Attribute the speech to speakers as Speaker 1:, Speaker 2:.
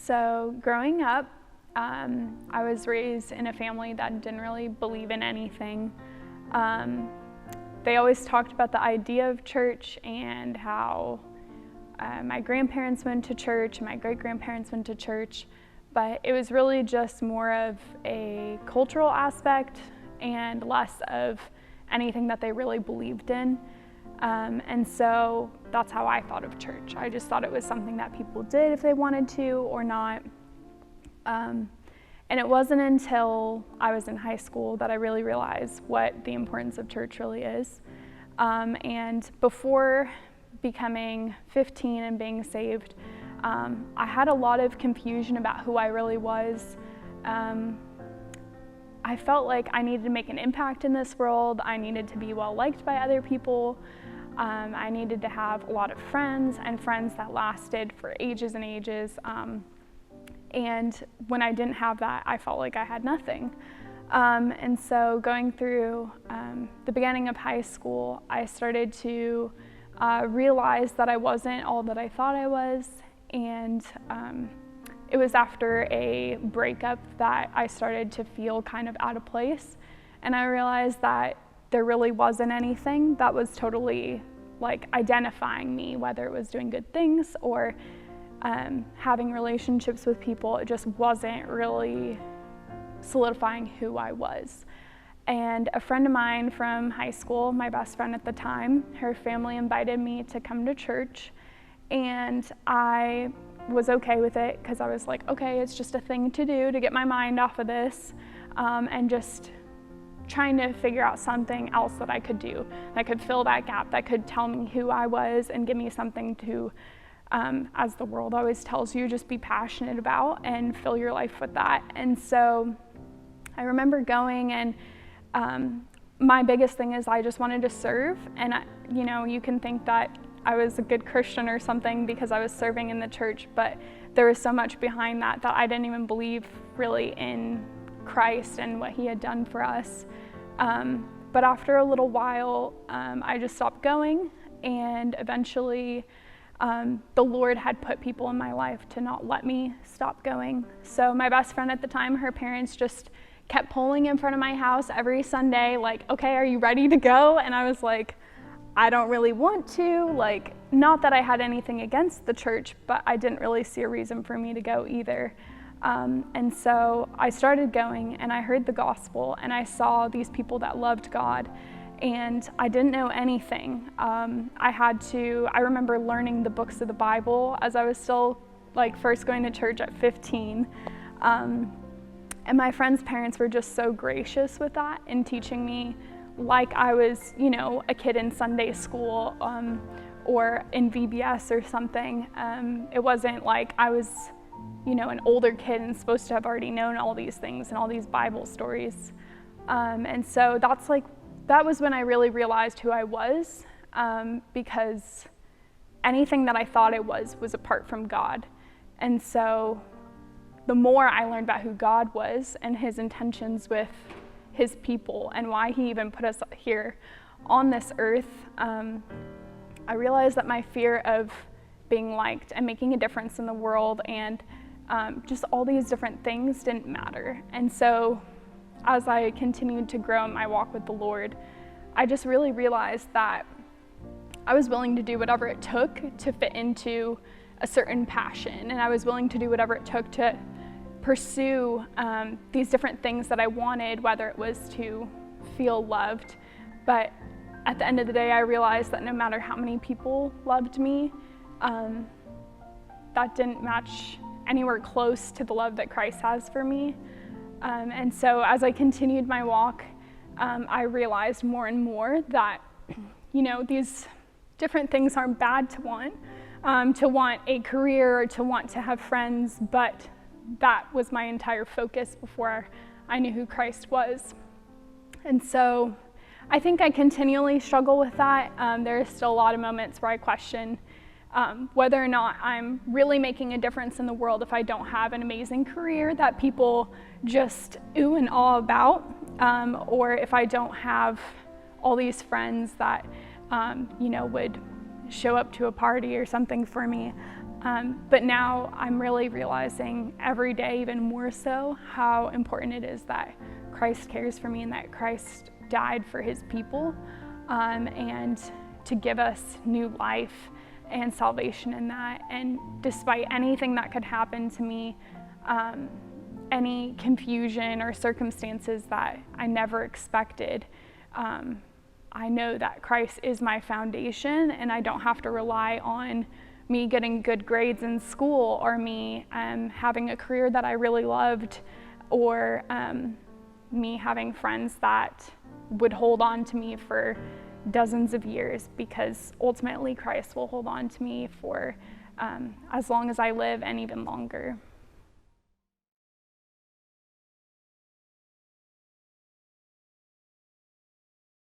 Speaker 1: So growing up, I was raised in a family that didn't really believe in anything. They always talked about the idea of church and how my grandparents went to church, my great-grandparents went to church, but it was really just more of a cultural aspect and less of anything that they really believed in. And so that's how I thought of church. I just thought it was something that people did if they wanted to or not. And it wasn't until I was in high school that I really realized what the importance of church really is. And before becoming 15 and being saved, I had a lot of confusion about who I really was. I felt like I needed to make an impact in this world. I needed to be well liked by other people. I needed to have a lot of friends and friends that lasted for ages and ages. And when I didn't have that, I felt like I had nothing. And so going through the beginning of high school, I started to realize that I wasn't all that I thought I was. And it was after a breakup that I started to feel kind of out of place. And I realized that there really wasn't anything that was totally like identifying me, whether it was doing good things or having relationships with people. It just wasn't really solidifying who I was. And a friend of mine from high school, my best friend at the time, her family invited me to come to church, and I was okay with it because I was like, okay, it's just a thing to do to get my mind off of this, and just trying to figure out something else that I could do that could fill that gap, that could tell me who I was and give me something to, as the world always tells you, just be passionate about and fill your life with that. And so I remember going, and my biggest thing is I just wanted to serve. And you can think that I was a good Christian or something because I was serving in the church, but there was so much behind that I didn't even believe really in Christ and what he had done for us. But after a little while, I just stopped going, and eventually the Lord had put people in my life to not let me stop going. So my best friend at the time, her parents just kept pulling in front of my house every Sunday, like, okay, are you ready to go? And I was like, I don't really want to. Like, not that I had anything against the church, but I didn't really see a reason for me to go either. And so I started going, and I heard the gospel, and I saw these people that loved God, and I didn't know anything. I remember learning the books of the Bible as I was still first going to church at 15. And my friends' parents were just so gracious with that and teaching me like I was, a kid in Sunday school or in VBS or something. It wasn't like I was, an older kid and supposed to have already known all these things and all these Bible stories. And so that was when I really realized who I was, because anything that I thought it was apart from God. And so the more I learned about who God was and his intentions with his people and why he even put us here on this earth, I realized that my fear of being liked and making a difference in the world and just all these different things didn't matter. And so as I continued to grow in my walk with the Lord, I just really realized that I was willing to do whatever it took to fit into a certain passion, and I was willing to do whatever it took to pursue these different things that I wanted, whether it was to feel loved. But at the end of the day, I realized that no matter how many people loved me, that didn't match anywhere close to the love that Christ has for me. And so as I continued my walk, I realized more and more that, these different things aren't bad to want a career or to want to have friends, but that was my entire focus before I knew who Christ was. And so I think I continually struggle with that. There are still a lot of moments where I question whether or not I'm really making a difference in the world if I don't have an amazing career that people just ooh and awe about, or if I don't have all these friends that would show up to a party or something for me. But now I'm really realizing every day, even more so, how important it is that Christ cares for me and that Christ died for his people, and to give us new life and salvation in that. And despite anything that could happen to me, any confusion or circumstances that I never expected, I know that Christ is my foundation, and I don't have to rely on me getting good grades in school, or me having a career that I really loved, or me having friends that would hold on to me for dozens of years, because ultimately Christ will hold on to me for as long as I live, and even longer.